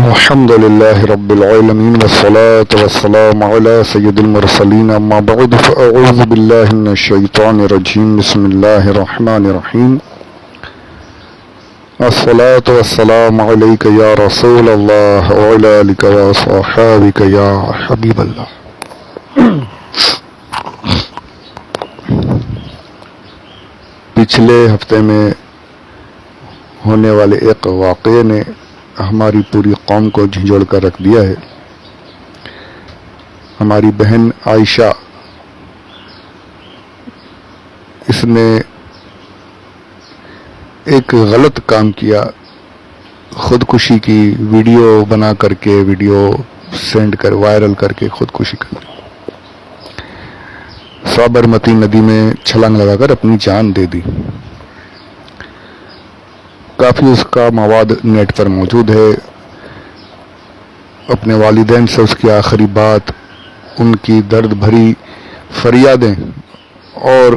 الحمد لله رب العالمين والصلاة والسلام على سيد المرسلين أما بعد فأعوذ بالله من الشيطان الرجيم بسم الله الرحمن الرحيم الصلاة والسلام عليك يا رسول الله وعلى آلك وصحابك يا حبيب الله. پچھلے ہفتے میں ہونے والے ایک واقعے نے ہماری پوری قوم کو جھنجھوڑ کر رکھ دیا ہے. ہماری بہن عائشہ، اس نے ایک غلط کام کیا، خودکشی کی ویڈیو بنا کر کے، ویڈیو سینڈ کر وائرل کر کے خودکشی کر دی. سابرمتی ندی میں چھلانگ لگا کر اپنی جان دے دی. کافی اس کا مواد نیٹ پر موجود ہے. اپنے والدین سے اس کی آخری بات، ان کی درد بھری فریادیں اور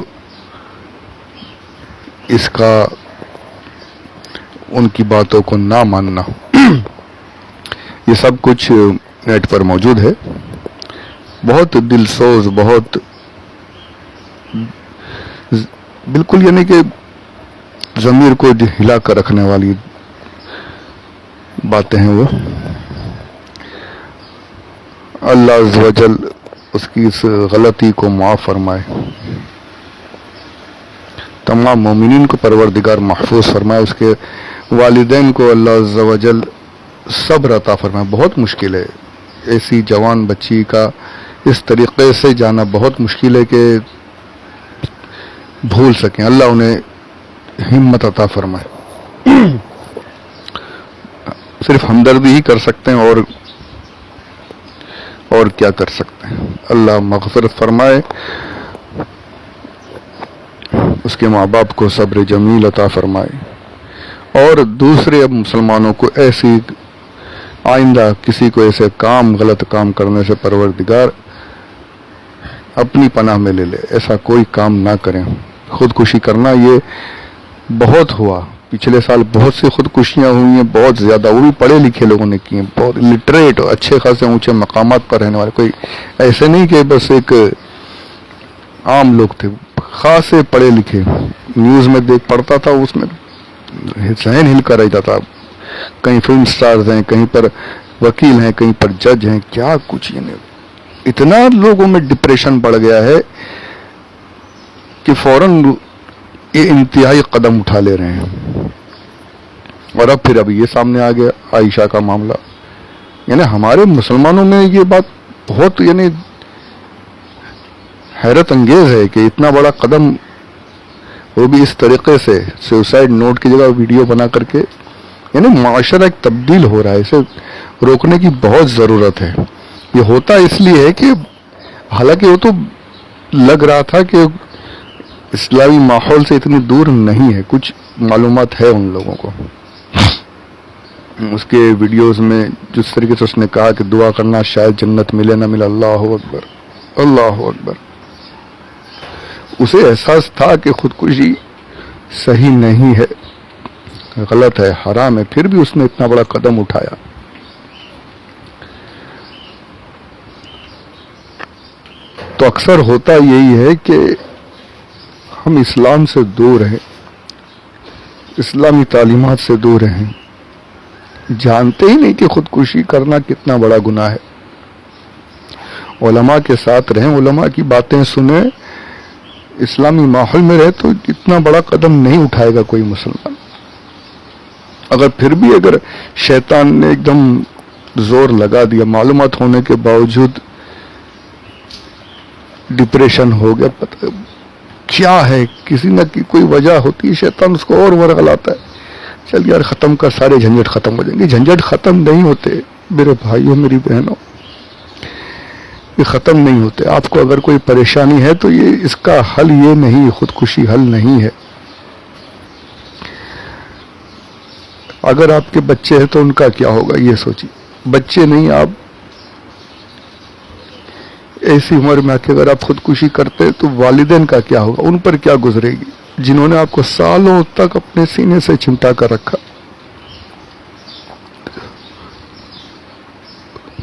اس کا ان کی باتوں کو نہ ماننا، یہ سب کچھ نیٹ پر موجود ہے. بہت دل سوز، بہت بالکل یعنی کہ ضمیر کو ہلا کر رکھنے والی باتیں ہیں وہ. اللہ عز و جل اس کی اس غلطی کو معاف فرمائے، تمام مومنین کو پروردگار محفوظ فرمائے، اس کے والدین کو اللہ عز و جل صبر عطا فرمائے. بہت مشکل ہے ایسی جوان بچی کا اس طریقے سے جانا، بہت مشکل ہے کہ بھول سکیں. اللہ انہیں ہمت عطا فرمائے. صرف ہمدردی ہی کر سکتے ہیں اور کیا کر سکتے ہیں. اللہ مغفرت فرمائے، اس کے ماں باپ کو صبر جمیل عطا فرمائے، اور دوسرے اب مسلمانوں کو ایسی آئندہ کسی کو ایسے غلط کام کرنے سے پروردگار اپنی پناہ میں لے لے. ایسا کوئی کام نہ کریں. خودکشی کرنا یہ بہت ہوا. پچھلے سال بہت سی خودکشیاں ہوئی ہیں، بہت زیادہ، وہ بھی پڑھے لکھے لوگوں نے کی ہیں، بہت لٹریٹ، اچھے خاصے اونچے مقامات پر رہنے والے. کوئی ایسے نہیں کہ بس ایک عام لوگ تھے، خاصے پڑھے لکھے. نیوز میں پڑھتا تھا، اس میں ذہن ہل کر رہتا تھا. کہیں فلم سٹارز ہیں، کہیں پر وکیل ہیں، کہیں پر جج ہیں، کیا کچھ. یعنی اتنا لوگوں میں ڈپریشن بڑھ گیا ہے کہ فوراً یہ انتہائی قدم اٹھا لے رہے ہیں. اور اب پھر یہ سامنے آ گیا عائشہ کا معاملہ. یعنی ہمارے مسلمانوں میں یہ بات بہت یعنی حیرت انگیز ہے کہ اتنا بڑا قدم، وہ بھی اس طریقے سے سوسائڈ نوٹ کی جگہ ویڈیو بنا کر کے. یعنی معاشرہ ایک تبدیل ہو رہا ہے، اسے روکنے کی بہت ضرورت ہے. یہ ہوتا اس لیے ہے کہ حالانکہ وہ تو لگ رہا تھا کہ اسلامی ماحول سے اتنی دور نہیں ہے، کچھ معلومات ہے ان لوگوں کو. اس کے ویڈیوز میں جس طریقے سے اس نے کہا کہ دعا کرنا شاید جنت ملے نہ ملے، اللہ اکبر اللہ اکبر. اسے احساس تھا کہ خودکشی صحیح نہیں ہے، غلط ہے، حرام ہے، پھر بھی اس نے اتنا بڑا قدم اٹھایا. تو اکثر ہوتا یہی ہے کہ ہم اسلام سے دور ہیں، اسلامی تعلیمات سے دور ہیں، جانتے ہی نہیں کہ خودکشی کرنا کتنا بڑا گناہ ہے. علماء کے ساتھ رہیں، علماء کی باتیں سنیں، اسلامی ماحول میں رہے تو اتنا بڑا قدم نہیں اٹھائے گا کوئی مسلمان. اگر شیطان نے ایک دم زور لگا دیا، معلومات ہونے کے باوجود ڈپریشن ہو گیا، پتہ کیا ہے، کسی نہ کوئی وجہ ہوتی ہے، شیطان اس کو اور ورغلاتا ہے. چل یار ختم کر، سارے جھنجٹ ختم ہو جائیں گے. جھنجٹ ختم نہیں ہوتے میرے بھائیوں، میری بہنوں، یہ ختم نہیں ہوتے. آپ کو اگر کوئی پریشانی ہے تو اس کا حل یہ نہیں، خودکشی حل نہیں ہے. اگر آپ کے بچے ہیں تو ان کا کیا ہوگا یہ سوچیے. بچے نہیں، آپ ایسی عمر میں کہ اگر آپ خودکشی کرتے تو والدین کا کیا ہوگا، ان پر کیا گزرے گی، جنہوں نے آپ کو سالوں تک اپنے سینے سے چمٹا کر رکھا.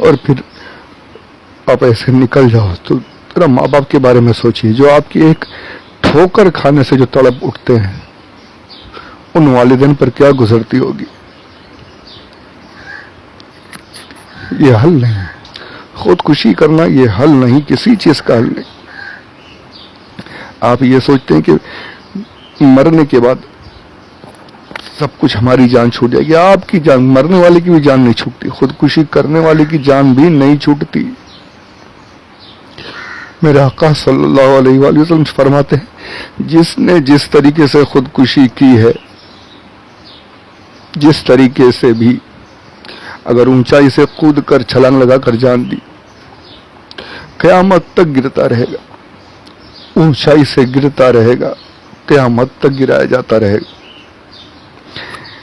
اور پھر آپ ایسے نکل جاؤ تو ذرا ماں باپ کے بارے میں سوچیے، جو آپ کی ایک ٹھوکر کھانے سے جو تڑپ اٹھتے ہیں، ان والدین پر کیا گزرتی ہوگی۔ یہ حل نہیں ہے، خودکشی کرنا یہ حل نہیں، کسی چیز کا حل نہیں۔ آپ یہ سوچتے ہیں کہ مرنے کے بعد سب کچھ ہماری جان چھوٹ جائے گی، آپ کی جان، مرنے والے کی بھی جان نہیں چھوٹتی، خودکشی کرنے والے کی جان بھی نہیں چھوٹتی۔ میرے آقا صلی اللہ علیہ وآلہ وسلم فرماتے ہیں، جس نے جس طریقے سے خودکشی کی ہے، جس طریقے سے بھی اگر اونچائی سے کود کر چھلانگ لگا کر جان دی، قیامت تک گرتا رہے گا، اونچائی سے گرتا رہے گا، قیامت تک گرایا جاتا رہے گا۔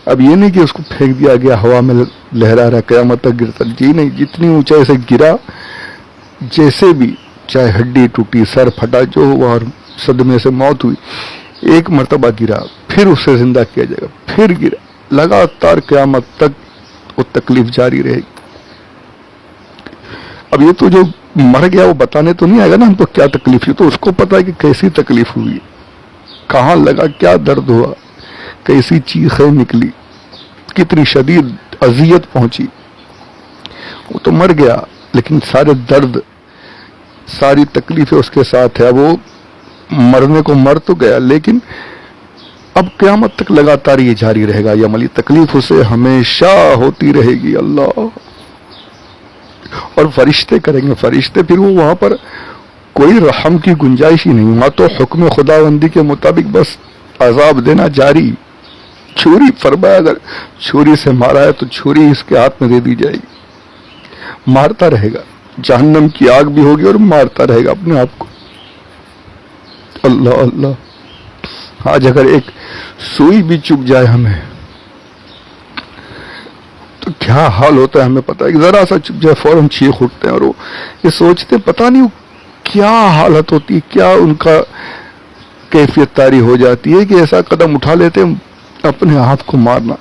اب یہ نہیں کہ اس کو پھینک دیا گیا، ہوا میں لہرا رہا، قیامت تک گرتا، جی نہیں، جتنی اونچائی سے گرا، جیسے بھی، چاہے ہڈی ٹوٹی، سر پھٹا، جو ہوا اور صدمے سے موت ہوئی، ایک مرتبہ گرا، پھر اسے زندہ کیا جائے گا، پھر گرا، لگاتار قیامت تک وہ تکلیف جاری رہے گی۔ اب یہ تو جو مر گیا وہ بتانے تو نہیں آئے گا نا ہم کو کیا تکلیف ہوئی، تو اس کو پتا ہے کہ کیسی تکلیف ہوئی، کہاں لگا، کیا درد ہوا، کیسی چیخیں نکلی، کتنی شدید اذیت پہنچی۔ وہ تو مر گیا لیکن سارے درد، ساری تکلیفیں اس کے ساتھ ہے۔ وہ مرنے کو مر تو گیا لیکن اب قیامت تک لگاتار یہ جاری رہے گا، یہ عملی تکلیف اسے ہمیشہ ہوتی رہے گی۔ اللہ، اور فرشتے کریں گے، فرشتے پھر وہ وہاں پر کوئی رحم کی گنجائش ہی نہیں، وہاں تو حکم خداوندی کے مطابق بس عذاب دینا جاری۔ چھری، فرمایا اگر چھری سے مارا ہے تو چھری اس کے ہاتھ میں دے دی جائے گی، مارتا رہے گا، جہنم کی آگ بھی ہوگی اور مارتا رہے گا اپنے آپ کو۔ اللہ اللہ، آج اگر ایک سوئی بھی چپ جائے ہمیں تو کیا حال ہوتا ہے ہمیں پتہ ہے، ذرا سا چپ جائے فوراً چیخ اٹھتے ہیں، اور وہ یہ سوچتے پتہ نہیں کیا حالت ہوتی ہے، کیا ان کا کیفیت طاری ہو جاتی ہے کہ ایسا قدم اٹھا لیتے ہیں اپنے آپ کو مارنا۔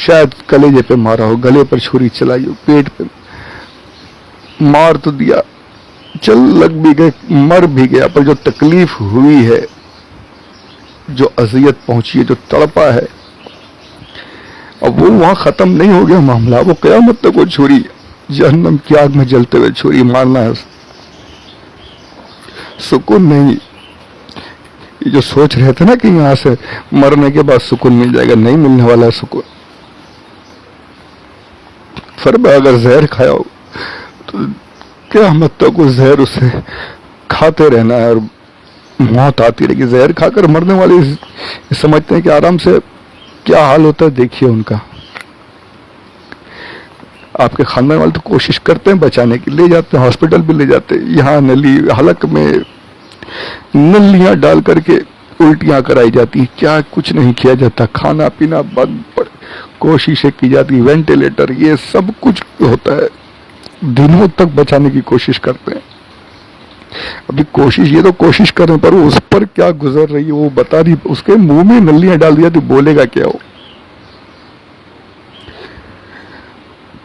شاید کلیجے پہ مارا ہو، گلے پر چھری چلائی ہو، پیٹ پہ مار تو دیا، چل لگ بھی گئے، مر بھی گیا، پر جو تکلیف ہوئی ہے، جو اذیت پہنچی ہے، جو تڑپا ہے، اب وہ وہاں ختم نہیں ہو گیا معاملہ، وہ قیامت تک وہ چھری، جہنم کی آگ میں جلتے ہوئے چھری مارنا ہے، سکون نہیں۔ یہ جو سوچ رہے تھے نا کہ یہاں سے مرنے کے بعد سکون مل جائے گا، نہیں ملنے والا ہے سکون۔ فرمایا اگر زہر کھایا ہو تو قیامت تک وہ زہر اسے کھاتے رہنا ہے اور موت آتی رہے گی۔ زہر کھا کر مرنے والے سمجھتے ہیں کہ آرام سے، کیا حال ہوتا ہے دیکھیے ان کا۔ آپ کے خاندان والے تو کوشش کرتے ہیں بچانے کی، لے جاتے ہیں ہاسپٹل بھی لے جاتے ہیں، یہاں نلی حلق میں نلیاں ڈال کر کے الٹیاں کرائی جاتی ہیں، کیا کچھ نہیں کیا جاتا، کھانا پینا بند، کوششیں کی جاتی، وینٹیلیٹر، یہ سب کچھ ہوتا ہے، دنوں تک بچانے کی کوشش کرتے ہیں۔ ابھی کوشش، یہ تو کوشش کرنے پر اس پر کیا گزر رہی ہے وہ بتا نہیں، اس کے منہ میں نلیاں ڈال دیا تو بولے گا کیا ہو۔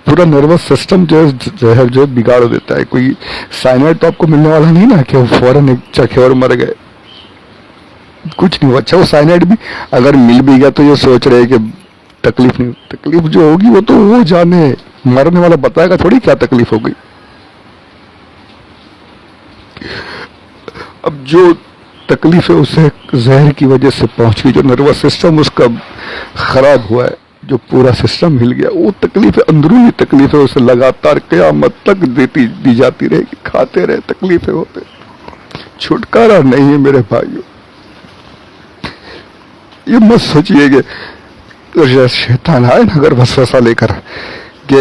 پورا نروس سسٹم جو زہر جو بگاڑ دیتا ہے۔ کوئی سائنائڈ تو آپ کو ملنے والا نہیں نا کہ وہ فوراً ایک چکھے اور مر گئے، کچھ نہیں ہوا۔ اچھا وہ سائنائڈ بھی اگر مل بھی گیا تو یہ سوچ رہے کہ تکلیف نہیں، تکلیف جو ہوگی وہ تو وہ جانے، مرنے والا بتائے گا تھوڑی کیا تکلیف ہوگی۔ اب جو تکلیف ہے اسے زہر کی وجہ سے پہنچ گئی، جو نروس سسٹم اس کا خراب ہوا ہے، جو پورا سسٹم ہل گیا، وہ تکلیف اندرونی تکلیف ہے، اسے لگاتار قیامت تک دی جاتی رہے گی، کھاتے رہے، تکلیفیں ہوتے، چھٹکارا نہیں ہے میرے بھائیوں۔ یہ مت سوچئے کہ شیطان آئے نا اگر وسوسہ لے کر کہ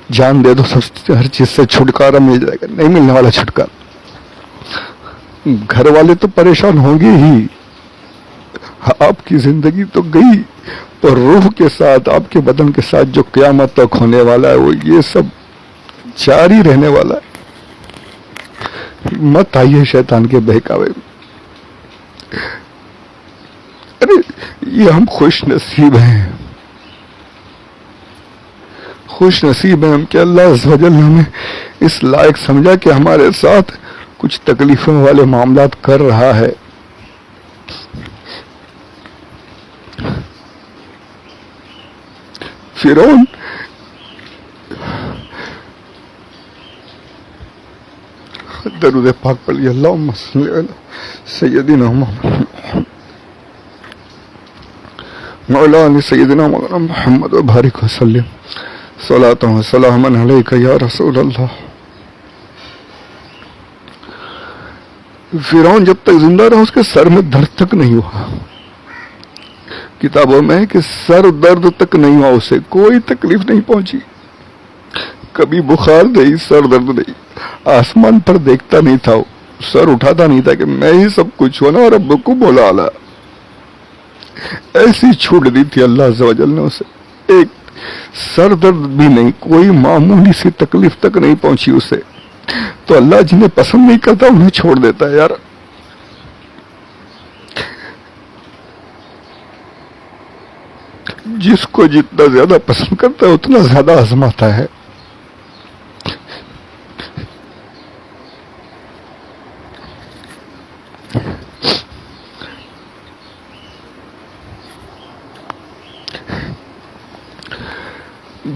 جان دے دو، سب ہر چیز سے چھٹکارا مل جائے گا، نہیں ملنے والا چھٹکارا۔ گھر والے تو پریشان ہوں گے ہی، آپ کی زندگی تو گئی، اور روح کے ساتھ، آپ کے بدن کے ساتھ جو قیامت تک ہونے والا ہے وہ یہ سب جاری رہنے والا ہے۔ مت آئیے شیطان کے بہکاوے میں۔ ارے یہ ہم خوش نصیب ہیں، خوش نصیب ہیں ہم کہ اللہ عز و جل نے ہمیں اس لائق سمجھا کہ ہمارے ساتھ کچھ تکلیفوں والے معاملات کر رہا ہے. فرعون درود پاک پڑھیے. اللہم صلی علی سیدنا محمد مولانا سیدنا مولانا محمد و بارک وسلم صلاۃ و سلام علیک یا رسول اللہ. فرعون جب تک زندہ رہا اس کے سر میں درد تک نہیں ہوا. کتابوں میں ہے کہ سر درد تک نہیں ہوا, اسے کوئی تکلیف نہیں پہنچی, کبھی بخار نہیں, سر درد نہیں, آسمان پر دیکھتا نہیں تھا, سر اٹھاتا نہیں تھا کہ میں ہی سب کچھ ہوں نا ربکم الاعلی. ایسی چھوٹ دی تھی اللہ عز و جل نے اسے, ایک سر درد بھی نہیں, کوئی معمولی سی تکلیف تک نہیں پہنچی اسے. تو اللہ جنہیں پسند نہیں کرتا انہیں چھوڑ دیتا ہے. یار جس کو جتنا زیادہ پسند کرتا ہے اتنا زیادہ آزماتا ہے.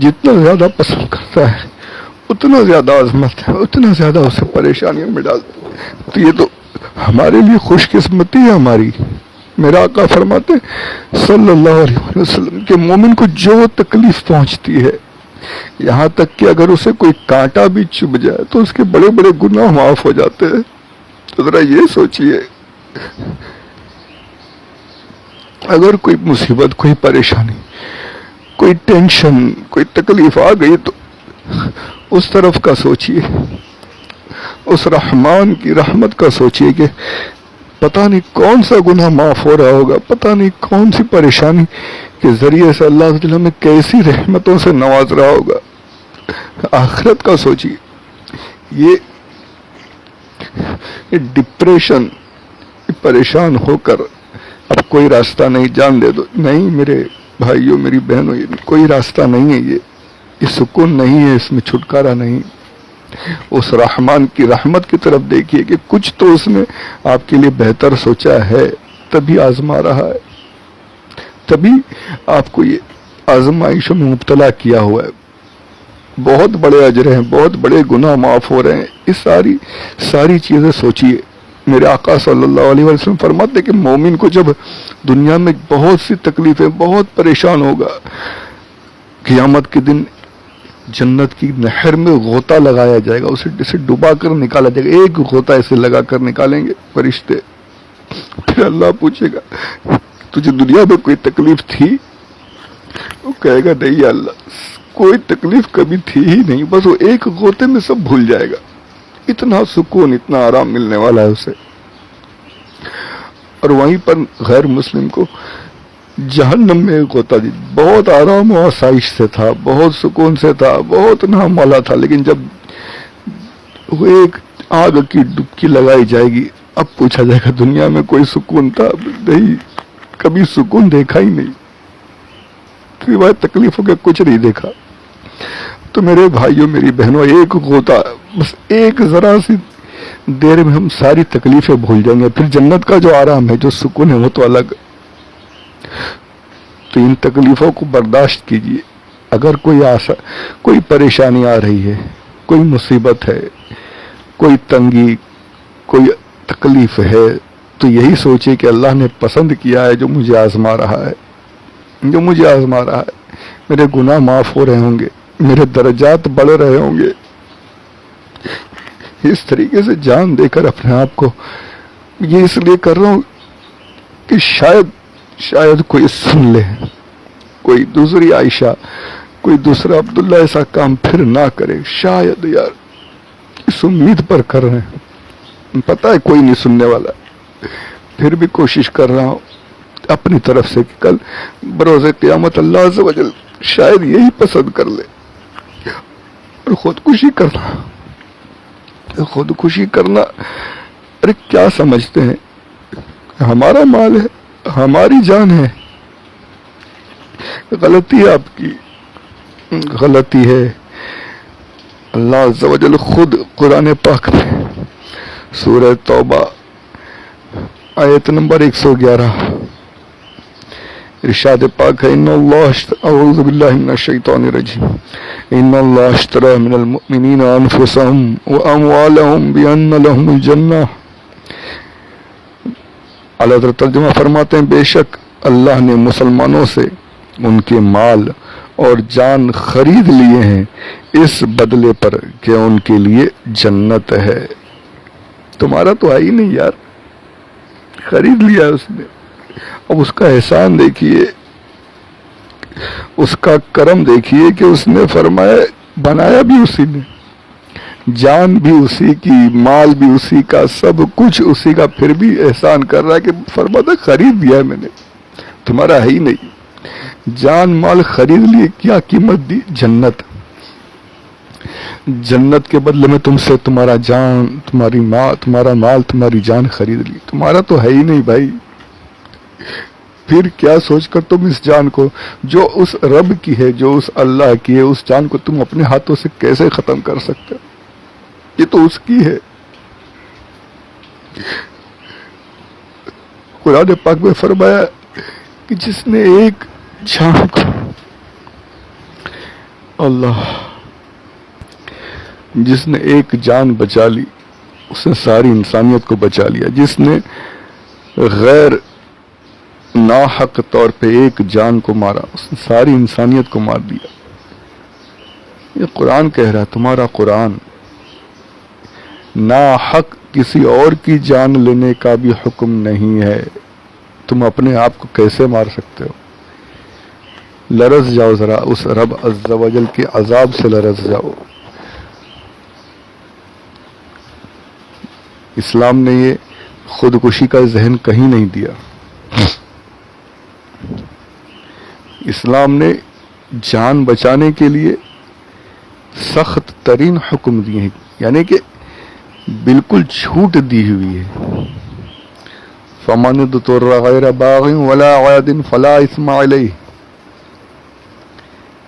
جتنا زیادہ پسند کرتا ہے اتنا زیادہ عظمت ہے, اتنا زیادہ اسے پریشانیوں میں ڈالتا ہے. تو یہ تو ہمارے لیے خوش قسمتی ہے ہماری. میرا آقا فرماتے صلی اللہ علیہ وسلم کہ مومن کو جو تکلیف پہنچتی ہے, یہاں تک کہ اگر اسے کوئی کانٹا بھی چبھ جائے تو اس کے بڑے بڑے گناہ معاف ہو جاتے ہیں. تو ذرا یہ سوچئے, اگر کوئی مصیبت, کوئی پریشانی, کوئی ٹینشن, کوئی تکلیف آ گئی تو اس طرف کا سوچئے, اس رحمان کی رحمت کا سوچئے کہ پتہ نہیں کون سا گناہ معاف ہو رہا ہوگا, پتہ نہیں کون سی پریشانی کے ذریعے سے اللہ تعالیٰ میں کیسی رحمتوں سے نواز رہا ہوگا. آخرت کا سوچئے. یہ ڈپریشن, پریشان ہو کر اب کوئی راستہ نہیں, جان دے دو, نہیں میرے بھائیوں میری بہنوں, کوئی راستہ نہیں ہے, یہ سکون نہیں ہے, اس میں چھٹکارا نہیں. اس رحمان کی رحمت کی طرف دیکھیے کہ کچھ تو اس نے آپ کے لیے بہتر سوچا ہے, تبھی آزما رہا ہے, تبھی آپ کو یہ آزمائشوں میں مبتلا کیا ہوا ہے. بہت بڑے اجر ہیں, بہت بڑے گناہ معاف ہو رہے ہیں. اس ساری چیزیں سوچیے. میرے آقا صلی اللہ علیہ وسلم فرماتے کہ مومن کو جب دنیا میں بہت سی تکلیفیں, بہت پریشان ہوگا, قیامت کے دن جنت کی نہر میں غوطہ لگایا جائے گا, اسے ڈبا کر نکالا جائے گا. ایک غوطہ ایسے لگا کر نکالیں گے فرشتے. پھر اللہ پوچھے گا تجھے دنیا میں کوئی تکلیف تھی؟ وہ کہے گا نہیں اللہ, کوئی تکلیف کبھی تھی ہی نہیں, بس وہ ایک غوطے میں سب بھول جائے گا. اتنا سکون, اتنا آرام ملنے والا ہے اسے. اور وہیں پر غیر مسلم کو جہنم میں ایک غوطہ دی, بہت آرام و آسائش سے تھا, بہت سکون سے تھا, بہت نام والا تھا, لیکن جب وہ ایک آگ کی ڈبکی لگائی جائے گی, اب پوچھا جائے گا دنیا میں کوئی سکون تھا؟ نہیں, کبھی سکون دیکھا ہی نہیں, سوائے تکلیفوں کے کچھ نہیں دیکھا. تو میرے بھائیوں میری بہنوں, ایک غوطہ, بس ایک ذرا سی دیر میں ہم ساری تکلیفیں بھول جائیں گے. پھر جنت کا جو آرام ہے, جو سکون ہے, وہ تو الگ. تو ان تکلیفوں کو برداشت کیجیے. اگر کوئی پریشانی آ رہی ہے, کوئی مصیبت ہے, کوئی تنگی, کوئی تکلیف ہے, تو یہی سوچے کہ اللہ نے پسند کیا ہے جو مجھے آزما رہا ہے, جو مجھے آزما رہا ہے. میرے گناہ معاف ہو رہے ہوں گے, میرے درجات بڑھ رہے ہوں گے. اس طریقے سے جان دے کر اپنے آپ کو, یہ اس لیے کر رہا ہوں کہ شاید کوئی سن لے, کوئی دوسری عائشہ, کوئی دوسرا عبداللہ ایسا کام پھر نہ کرے. شاید یار اس امید پر کر رہے ہیں, پتہ ہے کوئی نہیں سننے والا, پھر بھی کوشش کر رہا ہوں اپنی طرف سے کہ کل بروز قیامت اللہ عز و جل شاید یہی پسند کر لے. اور خودکشی کرنا, ارے کیا سمجھتے ہیں, ہمارا مال ہے, ہماری جان ہے, غلطی ہے آپ کی. غلطی ہے. اللہ عز و جل خود قرآن پاک میں سورہ توبہ آیت نمبر 111 ارشاد پاک ہے، اعوذ باللہ من الشیطان الرجیم، ان اللہ اشتری من المؤمنین انفسهم واموالهم بان لهم الجنہ. اعلیٰ حضرت ترجمہ فرماتے ہیں بے شک اللہ نے مسلمانوں سے ان کے مال اور جان خرید لیے ہیں اس بدلے پر کہ ان کے لیے جنت ہے. تمہارا تو ہے ہی نہیں یار، خرید لیا اس نے. اب اس کا احسان دیکھیے، اس کا کرم دیکھیے کہ اس نے فرمایا بنایا بھی اسی نے، جان بھی اسی کی، مال بھی اسی کا، سب کچھ اسی کا، پھر بھی احسان کر رہا ہے کہ فرماتا خرید دیا ہے میں نے، تمہارا ہے ہی نہیں. جان مال خرید لیے، کیا قیمت دی؟ جنت. جنت کے بدلے میں تم سے تمہارا جان، تمہارا مال، تمہاری جان خرید لی. تمہارا تو ہے ہی نہیں بھائی. پھر کیا سوچ کر تم اس جان کو جو اس رب کی ہے، جو اس اللہ کی ہے، اس جان کو تم اپنے ہاتھوں سے کیسے ختم کر سکتے ہو؟ یہ تو اس کی ہے. قرآن پاک میں فرمایا کہ جس نے ایک جان کو جس نے ایک جان بچا لی اس نے ساری انسانیت کو بچا لیا. جس نے غیر ناحق طور پہ ایک جان کو مارا اس نے ساری انسانیت کو مار دیا. یہ قرآن کہہ رہا ہے، تمہارا قرآن. ناحق کسی اور کی جان لینے کا بھی حکم نہیں ہے. تم اپنے آپ کو کیسے مار سکتے ہو؟ لرز جاؤ ذرا اس رب عز و جل کے عذاب سے، لرز جاؤ. اسلام نے یہ خودکشی کا ذہن کہیں نہیں دیا. اسلام نے جان بچانے کے لیے سخت ترین حکم دیے ہیں، یعنی کہ بالکل چھوٹ دی ہوئی ہے. فَمَنِ اضْطُرَّ غَيْرَ بَاغٍ وَلَا عَادٍ فَلَا إِثْمَ عَلَيْهِ.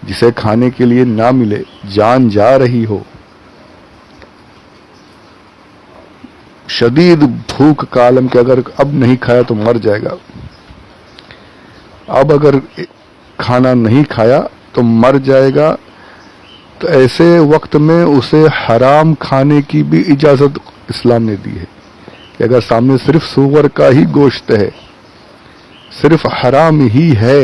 جسے کھانے کے لیے نہ ملے، جان جا رہی ہو، شدید بھوک کا عالم کہ اگر اب نہیں کھایا تو مر جائے گا، اب اگر کھانا نہیں کھایا تو مر جائے گا، تو ایسے وقت میں اسے حرام کھانے کی بھی اجازت اسلام نے دی ہے کہ اگر سامنے صرف سور کا ہی گوشت ہے، صرف حرام ہی ہے،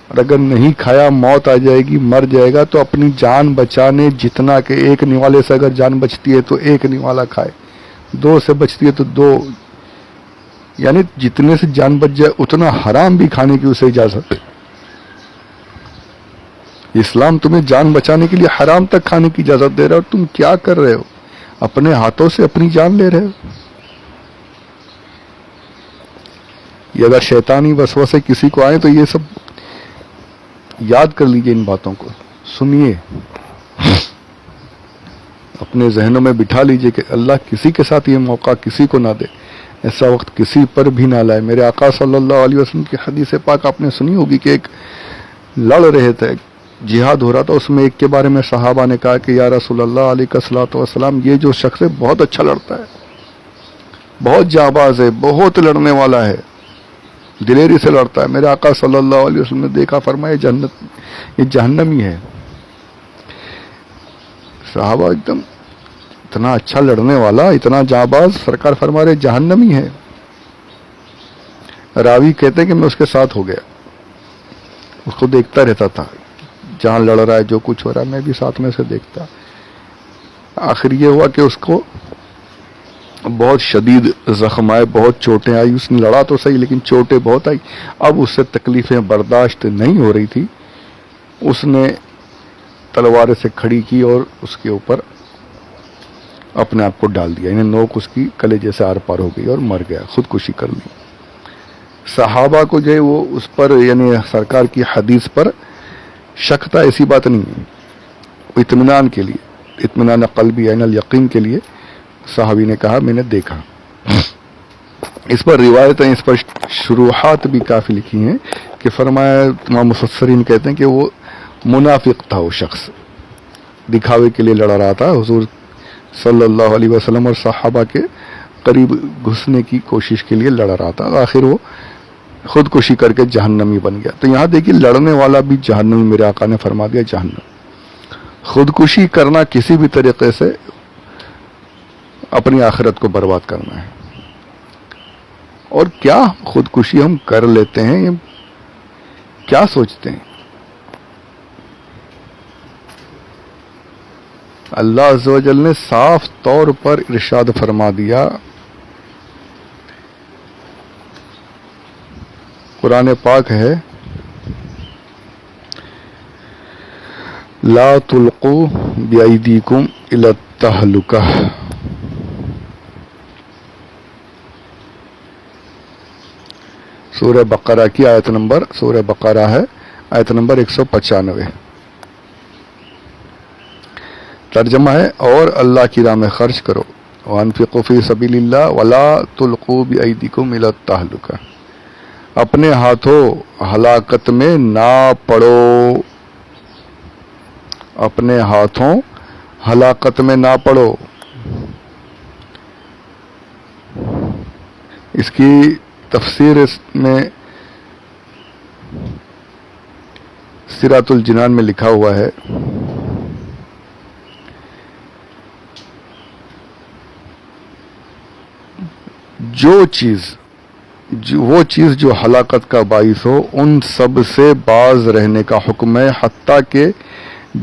اور اگر نہیں کھایا موت آ جائے گی، مر جائے گا، تو اپنی جان بچانے جتنا کہ ایک نوالے سے اگر جان بچتی ہے تو ایک نوالا کھائے، 2 سے بچتی ہے تو 2، یعنی جتنے سے جان بچ جائے اتنا حرام بھی کھانے کی اسے اجازت ہے. اسلام تمہیں جان بچانے کے لیے حرام تک کھانے کی اجازت دے رہا ہے، اور تم کیا کر رہے ہو؟ اپنے ہاتھوں سے اپنی جان لے رہے ہو. یہ اگر شیطانی وسوسے کسی کو آئے تو یہ سب یاد کر لیجئے، ان باتوں کو سنیے، اپنے ذہنوں میں بٹھا لیجئے کہ اللہ کسی کے ساتھ یہ موقع کسی کو نہ دے، ایسا وقت کسی پر بھی نہ لائے. میرے آقا صلی اللہ علیہ وسلم کی حدیث پاک آپ نے سنی ہوگی کہ ایک لڑ رہے تھے، جہاد ہو رہا تھا، اس میں ایک کے بارے میں صحابہ نے کہا کہ یا رسول اللہ علیہ الصلوۃ والسلام، یہ جو شخص ہے بہت اچھا لڑتا ہے، بہت جانباز ہے، بہت لڑنے والا ہے، دلیری سے لڑتا ہے. میرے آقا صلی اللہ علیہ وسلم نے دیکھا، فرمایا یہ جہنمی ہے. صحابہ ایک دم اتنا اچھا لڑنے والا، اتنا جانباز، سرکار فرما رہے جہنمی ہے. راوی کہتے ہیں کہ میں اس کے ساتھ ہو گیا، اس کو دیکھتا رہتا تھا، جہاں لڑ رہا ہے، جو کچھ ہو رہا ہے، میں بھی ساتھ میں سے دیکھتا. آخر یہ ہوا کہ اس کو بہت شدید زخم آئے، بہت چوٹیں آئی. اس نے لڑا تو صحیح لیکن چوٹیں بہت آئی. اب اس سے تکلیفیں برداشت نہیں ہو رہی تھی، اس نے تلوار سے کھڑی کی اور اس کے اوپر اپنے آپ کو ڈال دیا، انہیں نوک اس کی کلیجے سے آر پار ہو گئی اور مر گیا، خودکشی کر لی. صحابہ کو جو ہے وہ اس پر، یعنی سرکار کی حدیث پر شک تھا، ایسی بات نہیں ہے. اطمینان کے لیے، اطمینان قلبی عین الیقین کے لیے صحابی نے کہا میں نے دیکھا. اس پر روایتیں، اس پر شروحات بھی کافی لکھی ہیں کہ فرمایا، تمام مفسرین کہتے ہیں کہ وہ منافق تھا وہ شخص، دکھاوے کے لیے لڑ رہا تھا، حضور صلی اللہ علیہ وسلم اور صحابہ کے قریب گھسنے کی کوشش کے لیے لڑ رہا تھا، آخر وہ خودکشی کر کے جہنمی بن گیا۔ تو یہاں دیکھیے لڑنے والا بھی جہنمی، میرے آقا نے فرما دیا جہنم۔ خودکشی کرنا کسی بھی طریقے سے اپنی آخرت کو برباد کرنا ہے۔ اور کیا خودکشی ہم کر لیتے ہیں، یہ کیا سوچتے ہیں؟ اللہ عز و جل نے صاف طور پر ارشاد فرما دیا، قرآن پاک ہے، لا تلقوا بأیدیکم الی التہلکہ۔ سورہ بقرہ کی آیت نمبر، سورہ بقرہ ہے آیت نمبر 195۔ ترجمہ ہے، اور اللہ کی راہ میں خرچ کرو، وانفقوا فی سبیل اللہ ولا تلقوا بأیدیکم الی التہلکہ، اپنے ہاتھوں ہلاکت میں نہ پڑو، اپنے ہاتھوں ہلاکت میں نہ پڑو۔ اس کی تفسیر اس میں سیرۃ الجنان میں لکھا ہوا ہے، وہ چیز جو ہلاکت کا باعث ہو، ان سب سے باز رہنے کا حکم ہے، حتیٰ کہ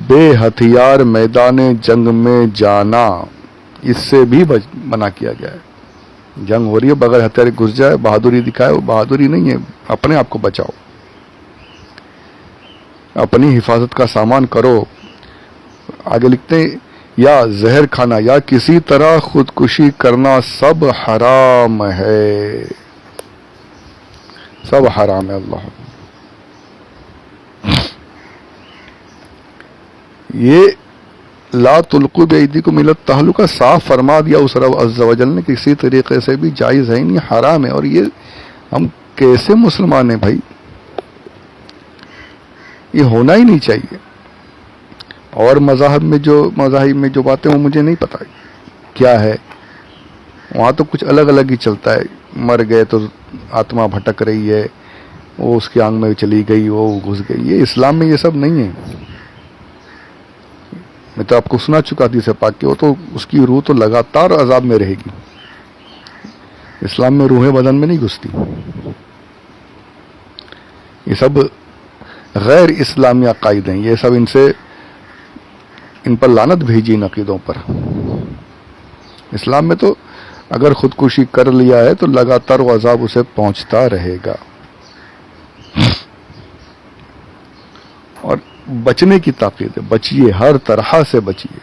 بے ہتھیار میدان جنگ میں جانا، اس سے بھی منع کیا گیا ہے۔ جنگ ہو رہی ہے، بغیر ہتھیار گھس جائے، بہادری دکھائے، وہ بہادری نہیں ہے، اپنے آپ کو بچاؤ، اپنی حفاظت کا سامان کرو۔ آگے لکھتے ہیں، یا زہر کھانا یا کسی طرح خودکشی کرنا سب حرام ہے، سب حرام ہے۔ اللہ یہ لا تلقوا بأیدیکم الی التہلکہ صاف فرما دیا اس رب عز و جل نے، کسی طریقے سے بھی جائز ہے نہیں، حرام ہے۔ اور یہ ہم کیسے مسلمان ہیں بھائی، یہ ہونا ہی نہیں چاہیے۔ اور مذاہب میں جو باتیں وہ مجھے نہیں پتا کیا ہے، وہاں تو کچھ الگ الگ ہی چلتا ہے، مر گئے تو آتما بھٹک رہی ہے، وہ اس کی آنکھ میں چلی گئی، وہ گھس گئی۔ یہ اسلام میں یہ سب نہیں ہے۔ میں تو آپ کو سنا چکا حدیث پاک کہ وہ تو اس کی روح تو لگاتار عذاب میں رہے گی۔ اسلام میں روحیں بدن میں نہیں گھستی۔ یہ سب غیر اسلامی عقائد ہیں، یہ سب ان پر لعنت بھیجی ان عقیدوں پر۔ اسلام میں تو اگر خودکشی کر لیا ہے تو لگاتار وہ عذاب اسے پہنچتا رہے گا۔ اور بچنے کی تاکید ہے، بچیے، ہر طرح سے بچیے،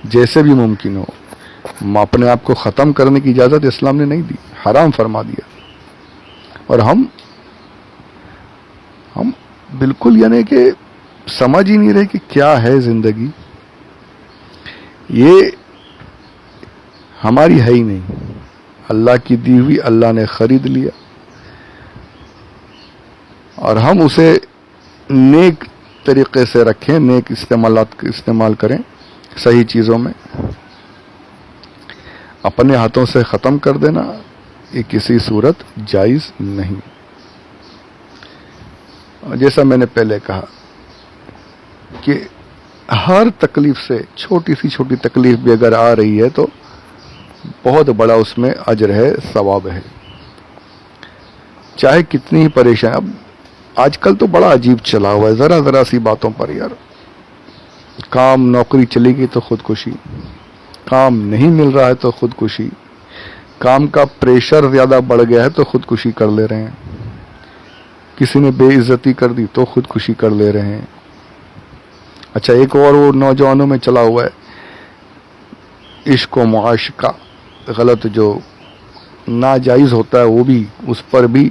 جیسے بھی ممکن ہو۔ اپنے آپ کو ختم کرنے کی اجازت اسلام نے نہیں دی، حرام فرما دیا۔ اور ہم بالکل یعنی کہ سمجھ ہی نہیں رہے کہ کیا ہے زندگی، یہ ہماری ہے ہی نہیں، اللہ کی دی ہوئی، اللہ نے خرید لیا، اور ہم اسے نیک طریقے سے رکھیں، نیک استعمال کریں، صحیح چیزوں میں۔ اپنے ہاتھوں سے ختم کر دینا یہ کسی صورت جائز نہیں۔ جیسا میں نے پہلے کہا کہ ہر تکلیف سے، چھوٹی سی چھوٹی تکلیف بھی اگر آ رہی ہے تو بہت بڑا اس میں اجر ہے، ثواب ہے، چاہے کتنی ہی پریشان۔ اب آج کل تو بڑا عجیب چلا ہوا ہے، ذرا سی باتوں پر یار، کام نوکری چلی گئی تو خودکشی، کام نہیں مل رہا ہے تو خودکشی، کام کا پریشر زیادہ بڑھ گیا ہے تو خودکشی کر لے رہے ہیں، کسی نے بے عزتی کر دی تو خودکشی کر لے رہے ہیں۔ اچھا، ایک اور وہ نوجوانوں میں چلا ہوا ہے عشق و معاشقہ، غلط جو ناجائز ہوتا ہے وہ بھی، اس پر بھی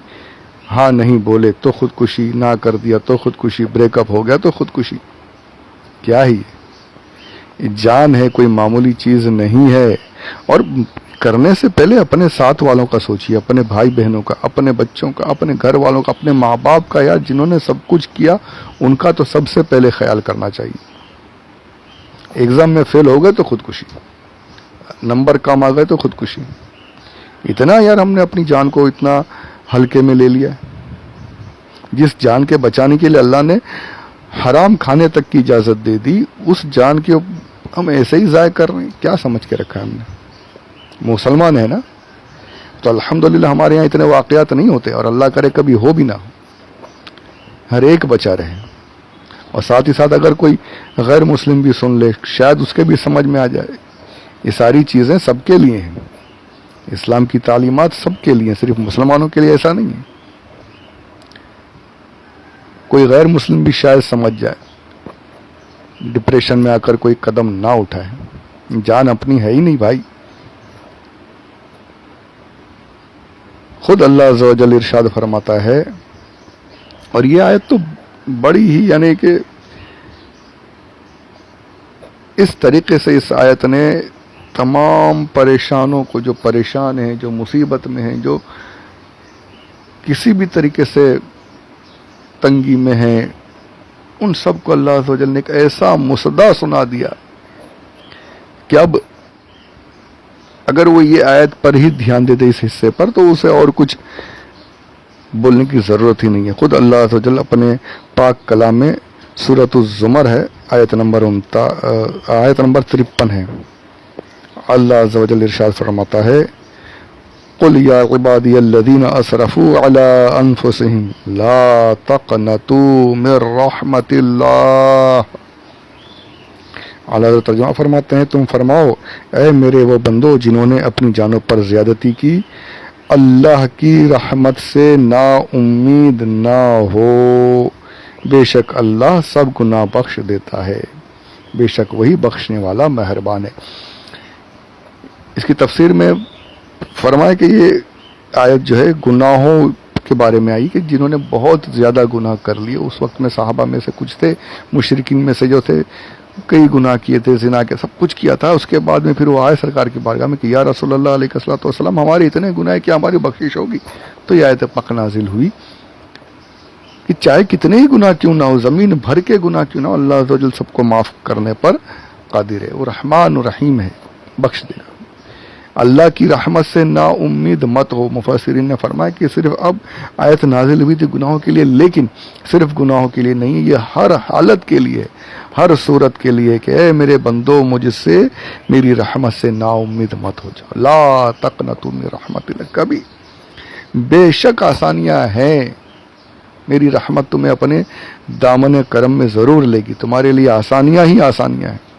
ہاں نہیں بولے تو خودکشی، نہ کر دیا تو خودکشی، بریک اپ ہو گیا تو خودکشی۔ کیا ہی یہ جان ہے، کوئی معمولی چیز نہیں ہے۔ اور کرنے سے پہلے اپنے ساتھ والوں کا سوچیے، اپنے بھائی بہنوں کا، اپنے بچوں کا، اپنے گھر والوں کا، اپنے ماں باپ کا، یار جنہوں نے سب کچھ کیا ان کا تو سب سے پہلے خیال کرنا چاہیے۔ ایگزام میں فیل ہو گئے تو خودکشی، نمبر کم آ گئے تو خودکشی، اتنا یار ہم نے اپنی جان کو اتنا ہلکے میں لے لیا۔ جس جان کے بچانے کے لیے اللہ نے حرام کھانے تک کی اجازت دے دی، اس جان کے ہم ایسے ہی ضائع کر رہے ہیں، کیا سمجھ کے رکھا ہے ہم نے؟ مسلمان ہے نا، تو الحمدللہ ہمارے یہاں اتنے واقعات نہیں ہوتے، اور اللہ کرے کبھی ہو بھی نہ ہو، ہر ایک بچا رہے۔ اور ساتھ ہی ساتھ اگر کوئی غیر مسلم بھی سن لے، شاید اس کے بھی سمجھ میں آ جائے، یہ ساری چیزیں سب کے لیے ہیں، اسلام کی تعلیمات سب کے لیے، صرف مسلمانوں کے لیے ایسا نہیں ہے۔ کوئی غیر مسلم بھی شاید سمجھ جائے، ڈپریشن میں آ کر کوئی قدم نہ اٹھائے، جان اپنی ہے ہی نہیں بھائی۔ خود اللہ عز و جل ارشاد فرماتا ہے، اور یہ آیت تو بڑی ہی یعنی کہ اس طریقے سے اس آیت نے تمام پریشانوں کو، جو پریشان ہیں، جو مصیبت میں ہیں، جو کسی بھی طریقے سے تنگی میں ہیں، ان سب کو اللہ عز و جل نے ایک ایسا مصدع سنا دیا کہ اب اگر وہ یہ آیت پر ہی دھیان دے دے اس حصے پر، تو اسے اور کچھ بولنے کی ضرورت ہی نہیں ہے۔ خود اللہ عز و جل اپنے پاک کلام میں، سورۃ الزمر ہے، آیت نمبر 53 ہے، اللہ عز و جل ارشاد فرماتا ہے، قل یا عبادی الذین اسرفوا علی انفسهم لا تقنطوا من رحمت اللہ۔ اعلیٰ حضرت ترجمہ فرماتے ہیں، تم فرماؤ اے میرے وہ بندو جنہوں نے اپنی جانوں پر زیادتی کی، اللہ کی رحمت سے نا امید نہ ہو، بے شک اللہ سب گناہ بخش دیتا ہے، بے شک وہی بخشنے والا مہربان ہے۔ اس کی تفسیر میں فرمایا کہ یہ آیت جو ہے گناہوں کے بارے میں آئی، کہ جنہوں نے بہت زیادہ گناہ کر لیے۔ اس وقت میں صحابہ میں سے کچھ تھے، مشرکین میں سے جو تھے، کئی گناہ کیے تھے، زنا کے سب کچھ کیا تھا۔ اس کے بعد میں پھر وہ آئے سرکار کی بارگاہ میں کہ یا رسول اللہ علیہ الصلوۃ والسلام، ہمارے اتنے گناہ کیا ہماری بخشش ہوگی؟ تو یہ آیت پاک نازل ہوئی کہ چاہے کتنے ہی گناہ کیوں نہ ہو، زمین بھر کے گناہ کیوں نہ ہو، اللہ عز و جل سب کو معاف کرنے پر قادر ہے، وہ رحمان و رحیم ہے، بخش دے گا۔ اللہ کی رحمت سے نا امید مت ہو۔ مفسرین نے فرمایا کہ صرف اب آیت نازل ہوئی تھی گناہوں کے لیے، لیکن صرف گناہوں کے لیے نہیں، یہ ہر حالت کے لیے، ہر صورت کے لیے، کہ اے میرے بندو مجھ سے، میری رحمت سے نا امید مت ہو جاؤ، لا تقنطوا من رحمت اللہ، کبھی بے شک آسانیاں ہیں، میری رحمت تمہیں اپنے دامن کرم میں ضرور لے گی، تمہارے لیے آسانیاں ہی آسانیاں ہیں،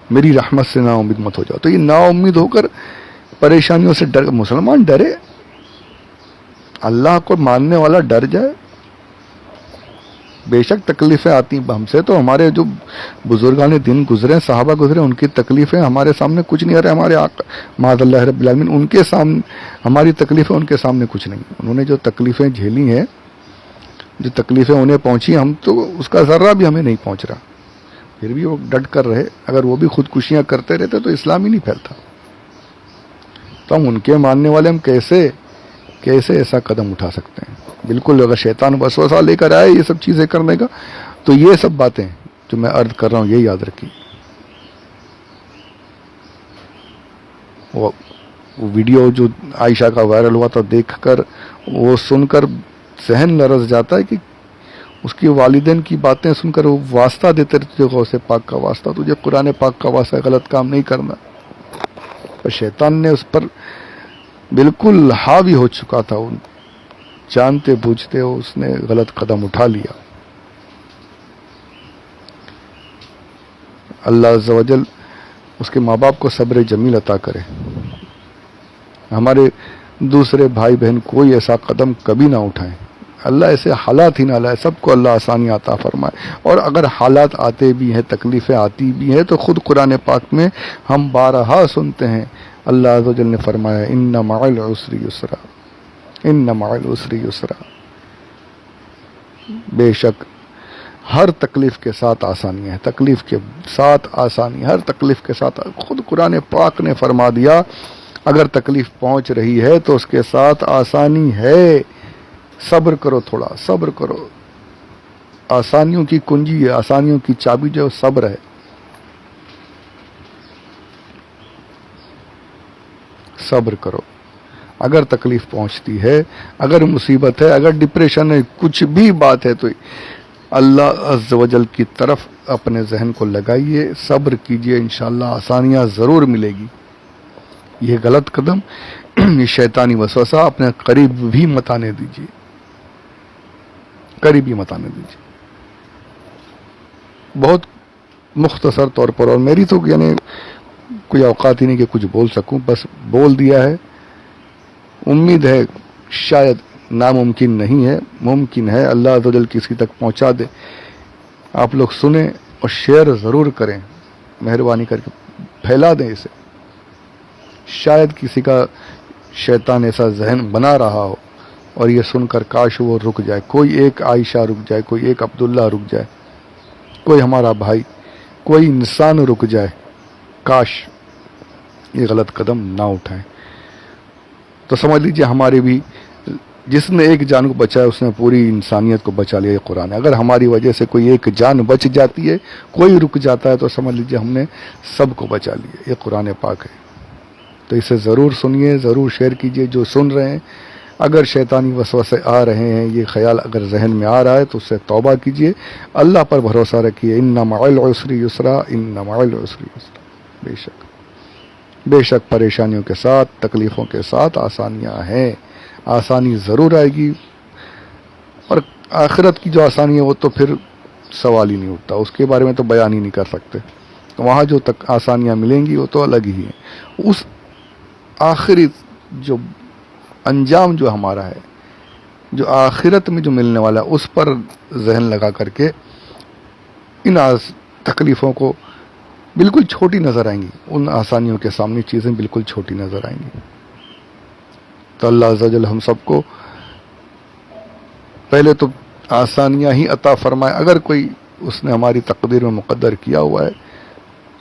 میری رحمت سے نا امید مت ہو جاؤ۔ تو یہ نا امید ہو کر پریشانیوں سے ڈر، مسلمان ڈرے، اللہ کو ماننے والا ڈر جائے۔ بے شک تکلیفیں آتی ہیں ہم سے، تو ہمارے جو بزرگان دین گزرے، صحابہ گزرے، ان کی تکلیفیں ہمارے سامنے کچھ نہیں، ہمارے ہمارے معاذ اللہ رب العالمین ان کے سامنے، ہماری تکلیفیں ان کے سامنے کچھ نہیں۔ انہوں نے جو تکلیفیں جھیلی ہیں، جو تکلیفیں انہیں پہنچی، ہم تو اس کا ذرہ بھی ہمیں نہیں پہنچ رہا، پھر بھی وہ ڈٹ کر رہے۔ اگر وہ بھی خودکشیاں کرتے رہتے تو اسلام ہی نہیں پھیلتا۔ تو ہم ان کے ماننے والے، ہم کیسے ایسا قدم اٹھا سکتے ہیں؟ بالکل اگر شیطان وسوسہ لے کر آئے یہ سب چیزیں کرنے کا، تو یہ سب باتیں جو میں عرض کر رہا ہوں یہ یاد رکھیے۔ وہ ویڈیو جو عائشہ کا وائرل ہوا تھا، دیکھ کر، وہ سن کر ذہن لرز جاتا ہے کہ اس کی والدین کی باتیں سن کر وہ واسطہ دیتے رہتے، تجھے غوث پاک کا واسطہ، تجھے قرآن پاک کا واسطہ، غلط کام نہیں کرنا۔ اور شیطان نے اس پر بالکل حاوی ہو چکا تھا، جانتے بوجھتے اس نے غلط قدم اٹھا لیا۔ اللہ عز و جل اس کے ماں باپ کو صبر جمیل عطا کرے، ہمارے دوسرے بھائی بہن کوئی ایسا قدم کبھی نہ اٹھائیں، اللہ ایسے حالات ہی نہ لائے، سب کو اللہ آسانی عطا فرمائے۔ اور اگر حالات آتے بھی ہیں، تکلیفیں آتی بھی ہیں، تو خود قرآن پاک میں ہم بارہا سنتے ہیں، اللہ عز و جل نے فرمایا ان مع العسر یسرا، ان مع العسر یسرا، بے شک ہر تکلیف کے ساتھ آسانیاں ہیں، تکلیف کے ساتھ آسانی، ہر تکلیف کے ساتھ. خود قرآن پاک نے فرما دیا اگر تکلیف پہنچ رہی ہے تو اس کے ساتھ آسانی ہے، صبر کرو، تھوڑا صبر کرو. آسانیوں کی کنجی ہے، آسانیوں کی چابی جو صبر ہے. صبر کرو. اگر تکلیف پہنچتی ہے، اگر مصیبت ہے، اگر ڈپریشن ہے، کچھ بھی بات ہے، تو اللہ عز و جل کی طرف اپنے ذہن کو لگائیے، صبر کیجئے، انشاءاللہ آسانیاں ضرور ملے گی. یہ غلط قدم، یہ شیطانی وسوسہ اپنے قریب بھی مت آنے دیجیے، قریب بھی مت آنے دیجیے. بہت مختصر طور پر، اور میری تو یعنی کوئی اوقات ہی نہیں کہ کچھ بول سکوں، بس بول دیا ہے. امید ہے، شاید ناممکن نہیں ہے، ممکن ہے، اللہ عز و جل کسی تک پہنچا دے. آپ لوگ سنیں اور شیئر ضرور کریں، مہربانی کر کے پھیلا دیں اسے. شاید کسی کا شیطان ایسا ذہن بنا رہا ہو اور یہ سن کر کاش وہ رک جائے، کوئی ایک عائشہ رک جائے، کوئی ایک عبداللہ رک جائے، کوئی ہمارا بھائی، کوئی انسان رک جائے. کاش یہ غلط قدم نہ اٹھائیں. تو سمجھ لیجیے ہمارے بھی، جس نے ایک جان کو بچایا اس نے پوری انسانیت کو بچا لیا. یہ قرآن ہے. اگر ہماری وجہ سے کوئی ایک جان بچ جاتی ہے، کوئی رک جاتا ہے، تو سمجھ لیجیے ہم نے سب کو بچا لیا. یہ قرآن پاک ہے. تو اسے ضرور سنیے، ضرور شیئر کیجیے. جو سن رہے ہیں، اگر شیطانی وسوسے آ رہے ہیں، یہ خیال اگر ذہن میں آ رہا ہے، تو اس سے توبہ کیجیے، اللہ پر بھروسہ رکھیے. ان مع العسر یسرا، ان مع العسر یسرا. بے شک پریشانیوں کے ساتھ، تکلیفوں کے ساتھ آسانیاں ہیں. آسانی ضرور آئے گی. اور آخرت کی جو آسانی ہے وہ تو پھر سوال ہی نہیں اٹھتا، اس کے بارے میں تو بیان ہی نہیں کر سکتے. وہاں جو تک آسانیاں ملیں گی وہ تو الگ ہی ہیں. اس آخری جو انجام جو ہمارا ہے، جو آخرت میں جو ملنے والا ہے، اس پر ذہن لگا کر کے ان تکلیفوں کو بالکل چھوٹی نظر آئیں گی. ان آسانیوں کے سامنے چیزیں بالکل چھوٹی نظر آئیں گی. تو اللہ عز و جل ہم سب کو پہلے تو آسانیاں ہی عطا فرمائے. اگر کوئی اس نے ہماری تقدیر میں مقدر کیا ہوا ہے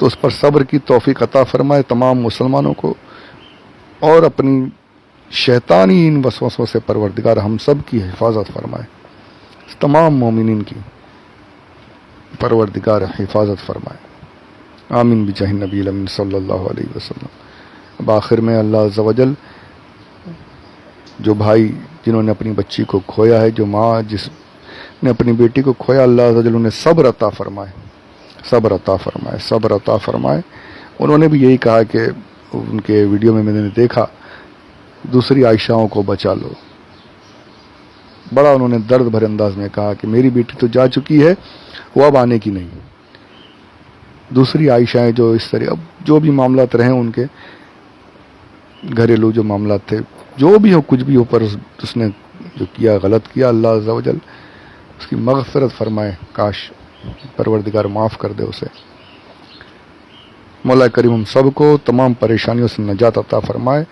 تو اس پر صبر کی توفیق عطا فرمائے تمام مسلمانوں کو. اور اپنی شیطانی ان وسوسوں سے پروردگار ہم سب کی حفاظت فرمائے. تمام مومنین کی پروردگار حفاظت فرمائے. آمین بجاہ نبی الامین صلی اللہ علیہ وسلم. اب آخر میں اللہ عز و جل جو بھائی جنہوں نے اپنی بچی کو کھویا ہے، جو ماں جس نے اپنی بیٹی کو کھویا، اللہ عز و جل انہیں صبر عطا فرمائے، صبر عطا فرمائے، صبر عطا فرمائے. انہوں نے بھی یہی کہا کہ ان کے ویڈیو میں نے دیکھا، دوسری عائشاؤں کو بچا لو. بڑا انہوں نے درد بھرے انداز میں کہا کہ میری بیٹی تو جا چکی ہے، وہ اب آنے کی نہیں. دوسری عائشائیں جو اس طرح، اب جو بھی معاملات رہیں ان کے گھریلو جو معاملات تھے، جو بھی ہو، کچھ بھی ہو، پر اس نے جو کیا غلط کیا، اللہ عز و جل اس کی مغفرت فرمائے. کاش پروردگار معاف کر دے اسے. مولا کریم ہم سب کو تمام پریشانیوں سے نجات عطا فرمائے.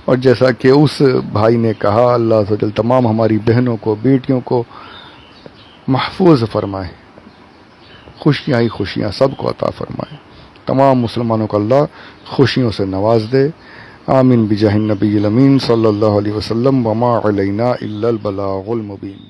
اور جیسا کہ اس بھائی نے کہا، اللہ عز و جل تمام ہماری بہنوں کو، بیٹیوں کو محفوظ فرمائے. خوشیاں ہی خوشیاں سب کو عطا فرمائے. تمام مسلمانوں کو اللہ خوشیوں سے نواز دے. آمین بجاہ النبی الامین صلی اللہ علیہ وسلم. وما علینا الا البلاغ المبین.